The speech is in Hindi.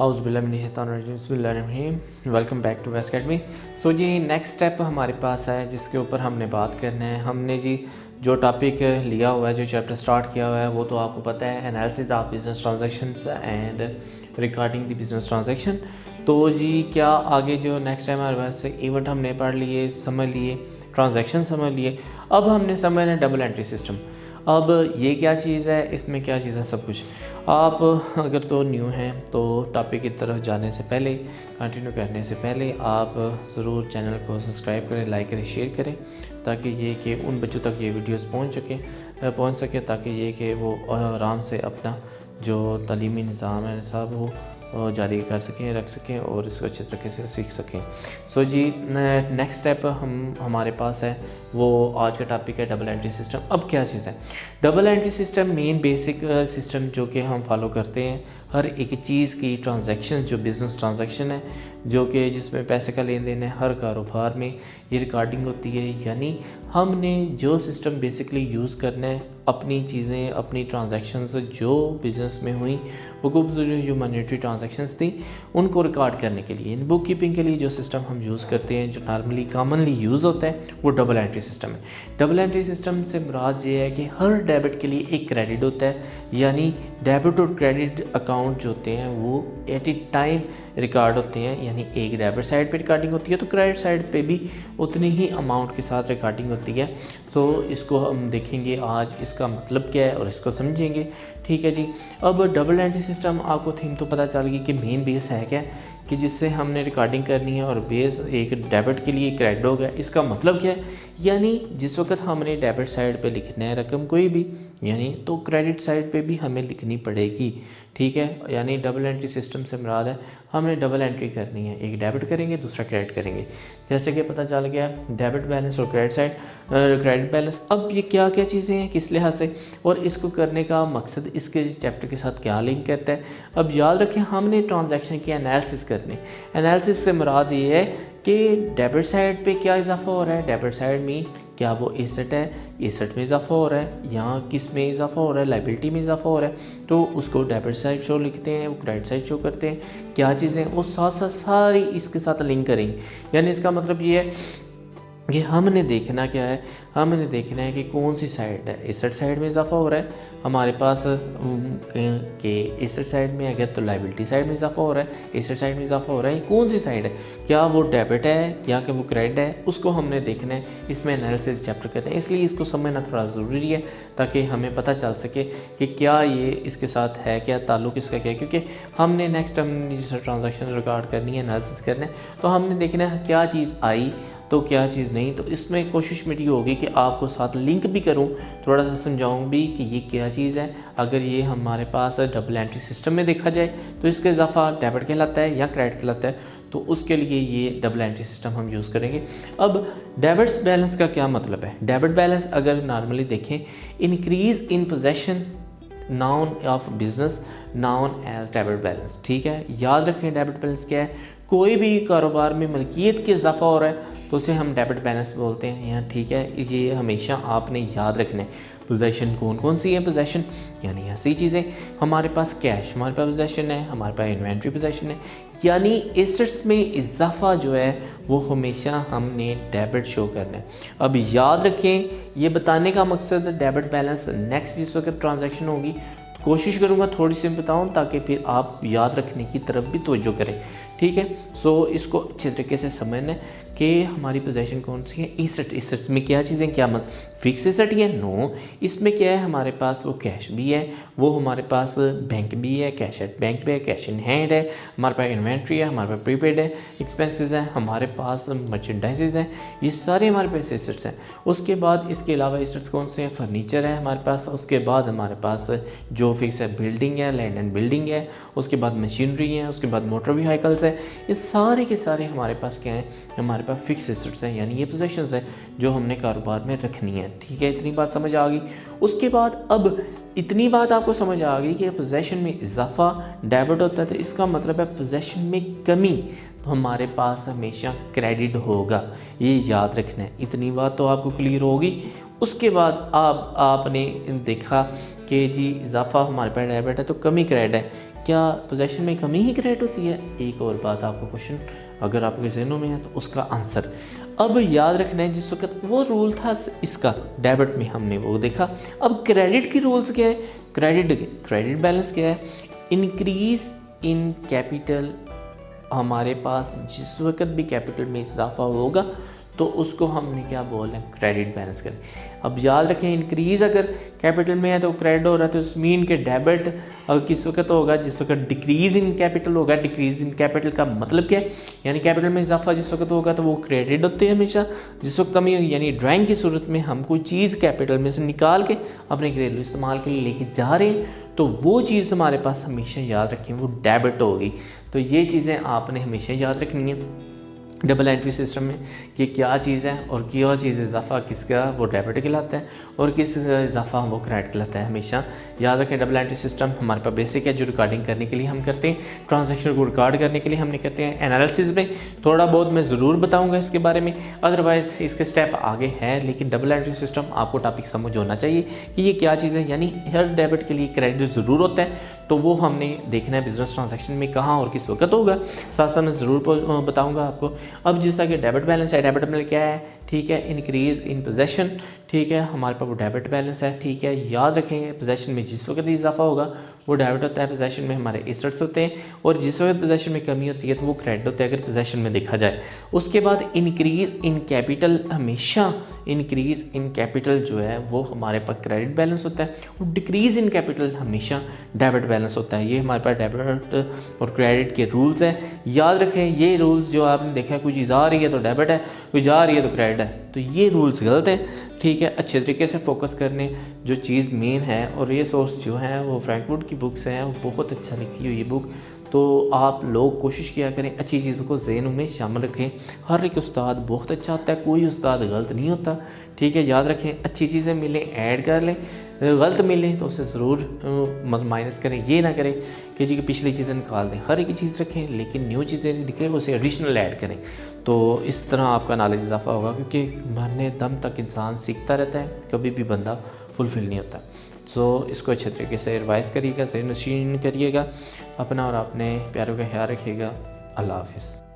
बिस्मिल्लाहिर्रहमानिर्रहीम। Welcome back to west academy. So जी नेक्स्ट स्टेप हमारे पास है जिसके ऊपर हमने बात करना है। हमने जी जो टॉपिक लिया हुआ है, जो चैप्टर स्टार्ट किया हुआ है, वो तो आपको पता है, analysis of business transactions and regarding the business transaction. तो जी क्या आगे जो नेक्स्ट टाइम हमारे पास इवेंट हमने पढ़ लिए, समझ लिए, ट्रांजैक्शन समझ लिए। अब हमने समझना है डबल एंट्री सिस्टम। अब ये क्या चीज़ है, इसमें क्या चीज़ है, सब कुछ। आप अगर तो न्यू हैं तो टॉपिक की तरफ जाने से पहले, कंटिन्यू करने से पहले आप ज़रूर चैनल को सब्सक्राइब करें, लाइक करें, शेयर करें, ताकि ये कि उन बच्चों तक ये वीडियोस पहुंच सके, ताकि ये कि वो आराम से अपना जो तालीमी निज़ाम है साहब वो जारी कर सकें, रख सकें और इसको अच्छे तरीके से सीख सकें। सो जी नेक्स्ट स्टेप हमारे पास है, वो आज का टॉपिक है डबल एंट्री सिस्टम। अब क्या चीज़ है double entry system? Main basic system जो कि हम फॉलो करते हैं हर एक चीज़ की ट्रांजैक्शन, जो बिज़नेस ट्रांजैक्शन है, जो कि जिसमें पैसे का लेन देन है, हर कारोबार में ये रिकॉर्डिंग होती है। यानी हमने जो सिस्टम बेसिकली यूज़ करना है, अपनी चीज़ें, अपनी ट्रांजैक्शंस जो बिज़नेस में हुई, वो जो मॉनेटरी ट्रांजैक्शंस थी, उनको रिकॉर्ड करने के लिए, बुक कीपिंग के लिए जो सिस्टम हम यूज़ करते हैं, जो नॉर्मली कॉमनली यूज़ होता है, वो डबल एंट्री सिस्टम है। डबल एंट्री सिस्टम से मुराद ये है कि हर डेबिट के लिए एक क्रेडिट होता है। यानी डेबिट और क्रेडिट अकाउंट जो होते हैं वो एट ए टाइम रिकॉर्ड होते हैं। यानी एक डेबिट साइड पे रिकॉर्डिंग होती है तो क्रेडिट साइड पे भी उतनी ही अमाउंट के साथ रिकॉर्डिंग होती है। तो इसको हम देखेंगे आज, इसका मतलब क्या है और इसको समझेंगे। ठीक है जी। अब डबल एंट्री सिस्टम आपको थीम तो पता चल गई कि मेन बेस है क्या, कि जिससे हमने रिकॉर्डिंग करनी है, और बेस एक डेबिट के लिए क्रेडिट होगा। इसका मतलब क्या है? यानी जिस वक्त हमने डेबिट साइड पे लिखना है रकम कोई भी, यानी तो क्रेडिट साइड पे भी हमें लिखनी पड़ेगी। ठीक है। यानी डबल एंट्री सिस्टम से मुराद है हमने डबल एंट्री करनी है, एक डेबिट करेंगे, दूसरा क्रेडिट करेंगे। जैसे कि पता चल गया डेबिट बैलेंस और क्रेडिट बैलेंस। अब ये क्या क्या चीज़ें हैं, किस लिहाज से, और इसको करने का मकसद इसके चैप्टर के साथ क्या लिंक करता है। अब याद रखें हमने ट्रांजैक्शन की एनालिसिस करनी। एनालिसिस से मुराद ये है कि डेबिट साइड पे क्या इजाफा हो रहा है, डेबिट साइड में क्या वो एसेट है, एसेट में इजाफा हो रहा है, यहाँ किस में इजाफा हो रहा है, लाइबिलिटी में इजाफा हो रहा है, तो उसको डेबिट साइड शो लिखते हैं, वो क्रेडिट साइड शो करते हैं। क्या चीज़ें वो साथ साथ सारी इसके साथ लिंक करेंगे। यानी इसका मतलब ये है कि हमने देखना क्या है, हमने देखना है कि कौन सी साइड है, एसेट साइड में इजाफा हो रहा है हमारे पास, कि एसेट साइड में अगर तो लाइबिलिटी साइड में इजाफा हो रहा है, एसेट साइड में इजाफा हो रहा है, कौन सी साइड है, क्या वो डेबिट है या कि वो क्रेडिट है, उसको हमने देखना है। इसमें एनालिसिस चैप्टर कहते हैं, इसलिए इसको समझना थोड़ा ज़रूरी है ताकि हमें पता चल सके कि क्या ये इसके साथ है, क्या ताल्लुक़ इसका क्या है। क्योंकि हमने नेक्स्ट हमने जिस ट्रांजैक्शन रिकॉर्ड करनी है, एनालिसिस करना है, तो हमने देखना है क्या चीज़ आई तो क्या चीज़ नहीं। तो इसमें कोशिश मेरी होगी कि आपको साथ लिंक भी करूं, थोड़ा सा समझाऊं भी कि ये क्या चीज़ है। अगर ये हमारे पास डबल एंट्री सिस्टम में देखा जाए तो इसका इजाफा डेबिट कहलाता है या क्रेडिट कहलाता है, तो उसके लिए ये डबल एंट्री सिस्टम हम यूज़ करेंगे। अब डेबिट बैलेंस का क्या मतलब है? डेबिट बैलेंस अगर नॉर्मली देखें, increase in possession known of business known as debit balance. ठीक है, याद रखें डेबिट बैलेंस क्या है। कोई भी कारोबार में मलकियत के इजाफा हो रहा है तो उसे हम डेबिट बैलेंस बोलते हैं यहाँ। ठीक है, ये हमेशा आपने याद रखना है। पोजेशन कौन कौन सी है? पोजेशन यानी ऐसी चीज़ें, हमारे पास कैश हमारे पास पोजेशन है, हमारे पास इन्वेंट्री पोजेशन है। यानी एसेट्स में इजाफा जो है वो हमेशा हमने डेबिट शो करना है। अब याद रखें, ये बताने का मकसद डेबिट बैलेंस नेक्स्ट जिस वक्त ट्रांजैक्शन होगी तो कोशिश करूँगा थोड़ी सी बताऊँ ताकि फिर आप याद रखने की तरफ भी तवज्जो करें। ठीक है। सो इसको अच्छे तरीके से समझना है कि हमारी पोजीशन कौन सी है। एसेट, एसेट्स में क्या चीज़ें, क्या मत फिक्स एसेट है? नो, इसमें क्या है, हमारे पास वो कैश भी है, वो हमारे पास बैंक भी है, कैश एट बैंक भी है, कैश इन हैंड है, हमारे पास इन्वेंट्री है, हमारे पास प्रीपेड है एक्सपेंसेस हैं, हमारे पास मर्चेंडाइजेज हैं, ये सारे हमारे पास एसेट्स हैं। उसके बाद इसके अलावा एसेट्स कौन से हैं? फर्नीचर है हमारे पास। उसके बाद हमारे पास जो फिक्स है बिल्डिंग है, लैंड एंड बिल्डिंग है। उसके बाद मशीनरी है, उसके बाद मोटर व्हीकल्स है। ये सारे के सारे हमारे पास क्या हैं? हमारे पास फिक्स एसेट्स हैं, यानी ये पोजीशंस हैं जो हमने कारोबार में रखनी है। ठीक है, इतनी बात समझ आ गई। उसके बाद अब इतनी बात आपको समझ आ गई कि पोजीशन में इजाफा डेबिट होता है, तो इसका मतलब है पोजीशन में कमी तो हमारे पास हमेशा क्रेडिट होगा। ये याद रखना है। इतनी बात तो आपको क्लियर होगी। उसके बाद आपने देखा कि जी इजाफा हमारे पास डेबिट है तो कमी क्रेडिट है। क्या पोजेशन में कमी ही क्रिएट होती है? एक और बात आपको क्वेश्चन अगर आपके जहनों में है तो उसका आंसर अब याद रखना है। जिस वक्त वो रूल था इसका डेबिट में हमने वो देखा, अब क्रेडिट की रूल्स क्या है? क्रेडिट बैलेंस क्या है? इंक्रीज इन कैपिटल, हमारे पास जिस वक्त भी कैपिटल में इजाफा होगा तो उसको हमने क्या बोलना है? क्रेडिट बैलेंस करें। अब याद रखें इंक्रीज़ अगर कैपिटल में है तो क्रेडिट हो रहा है, तो मीन के डेबिट अगर किस वक्त होगा? जिस वक्त डिक्रीज़ इन कैपिटल होगा। डिक्रीज़ इन कैपिटल का मतलब क्या है? यानी कैपिटल में इजाफा जिस वक्त होगा तो वो क्रेडिट होते हैं हमेशा। जिस वक्त कमी होगी यानी ड्राइंग की सूरत में हम कोई चीज़ कैपिटल में से निकाल के अपने घरेलू इस्तेमाल के लिए लेके जा रहे हैं तो वो चीज़ हमारे पास हमेशा याद रखें वो डेबिट होगी। तो ये चीज़ें आपने हमेशा याद रखनी है डबल एंट्री सिस्टम में कि क्या चीज़ है और क्या चीज़ इजाफा किसका वो डेबिट कहलाता है और किस इजाफा वो क्रेडिट कहलाता है। हमेशा याद रखें डबल एंट्री सिस्टम हमारे पास बेसिक है जो रिकॉर्डिंग करने के लिए हम करते हैं, ट्रांजैक्शन को रिकॉर्ड करने के लिए हमने करते हैं। एनालिसिस में थोड़ा बहुत मैं ज़रूर बताऊँगा इसके बारे में, अदरवाइज़ इसके स्टेप आगे है, लेकिन डबल एंट्री सिस्टम आपको टॉपिक समझ होना चाहिए कि ये क्या चीज़ है। यानी हर डेबिट के लिए क्रेडिट ज़रूर होता है, तो वो हमने देखना है बिजनेस ट्रांजैक्शन में कहाँ और किस वक्त होगा। साथ साथ मैं ज़रूर बताऊँगा आपको। अब जैसा कि डेबिट बैलेंस है, डेबिट बैलेंस क्या है? ठीक है, इंक्रीज़ इन पोजेशन, ठीक है, हमारे पास वो डेबिट बैलेंस है। ठीक है, याद रखेंगे पोजेशन में जिस वक्त इजाफा होगा वो डेबिट होता है, पोजेशन में हमारे एसेट्स होते हैं, और जिस वक्त पोजेशन में कमी होती है तो वो क्रेडिट होता है अगर पोजेशन में देखा जाए। उसके बाद इंक्रीज़ इन कैपिटल, हमेशा इंक्रीज़ इन कैपिटल जो है वो हमारे पास क्रेडिट बैलेंस होता है, और डिक्रीज़ इन कैपिटल हमेशा डेबिट बैलेंस होता है। ये हमारे पास डेबिट और क्रेडिट के रूल्स हैं। याद रखें ये रूल्स जो आपने देखा है, कोई चीज़ आ रही है तो डेबिट है, कोई जा रही है तो क्रेडिट है, तो ये रूल्स गलत हैं। ठीक है, अच्छे तरीके से फोकस करने जो चीज़ मेन है, और ये सोर्स जो है वो फ्रैंकवुड की बुक्स हैं, वो बहुत अच्छा लिखी हुई ये बुक। तो आप लोग कोशिश किया करें अच्छी चीज़ों को ज़हन में शामिल रखें। हर एक उस्ताद बहुत अच्छा होता है, कोई उस्ताद गलत नहीं होता। ठीक है, याद रखें अच्छी चीज़ें मिलें ऐड कर लें, गलत मिलें तो उसे ज़रूर माइनस करें। ये ना करें कि जी कि पिछली चीज़ें निकाल दें, हर एक चीज़ रखें लेकिन न्यू चीज़ें निकलें उसे एडिशनल ऐड करें। तो इस तरह आपका नॉलेज इजाफा होगा, क्योंकि मरने दम तक इंसान सीखता रहता है, कभी भी बंदा फुलफिल नहीं होता। सो इसको अच्छे तरीके से रिवाइज करिएगा, ज़हन नशीन करिएगा अपना और अपने प्यारों का ख्याल रखिएगा। अल्लाह हाफ़िज़।